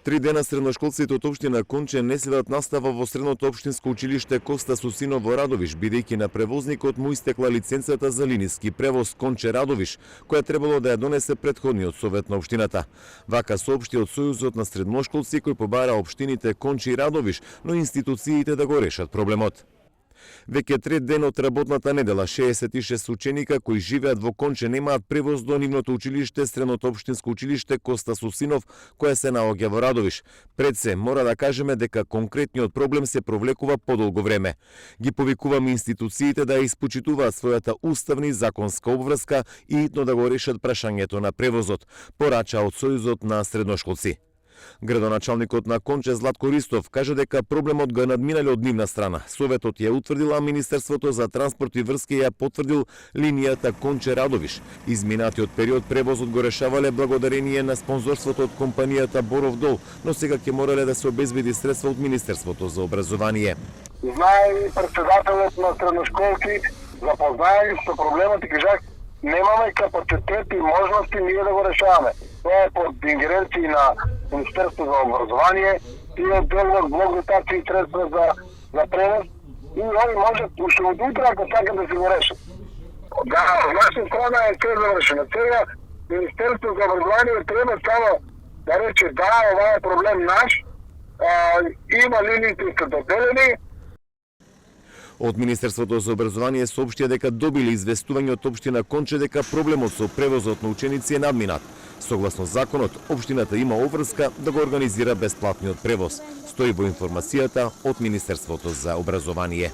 Три дена средношколците од општина Конче не следат настава во средното општинско училиште Коста Сусинов во Радовиш, бидејќи на превозникот му истекла лиценцата за линиски превоз Конче Радовиш, која требало да ја донесе претходниот совет на општината. Вака соопшти од Сојузот на средношколци кој побара општините Конче и Радовиш, но институциите да го решат проблемот. Веќе трет ден од работната недела, 66 ученика кои живеат во Конче немаат превоз до нивното училиште, средното општинско училиште Коста Сусинов, која се наоѓа во Радовиш. Пред се, мора да кажеме дека конкретниот проблем се провлекува подолго време. Ги повикуваме институциите да ја испочитуваат својата уставна и законска обврска и да го решат прашањето на превозот, порача од Сојузот на средношколци. Градоначалникот на Конче Златко Ристов кажа дека проблемот го надминале од нивна страна. Советот ја утврдила, а Министерството за транспорт и врски ја потврдил линијата Конче Радовиш. Изминатиот период превозот го решавале благодарение на спонзорството од компанијата Боров Дол, но сега ќе морале да се обезбеди средства од Министерството за образование. Знае и председателот на средношколки, запознае со проблемот и кажа немаме капацитет и можности ние да го решаваме. Тоа е под ингеренции на Министерство за образование и отделно блок дотации и средства за превоз и они можат уште од утре ако сакат да се го решат. Да, од наша страна е се завршено. Сега Министерство за образование треба само да рече да, ова е проблем наш, има линиите се доделени. Од Министерството за образование соопштија дека добиле известување од општина Конче дека проблемот со превозот на ученици е надминат. Согласно законот, општината има обврска да го организира бесплатниот превоз. Стои во информацијата од Министерството за образование.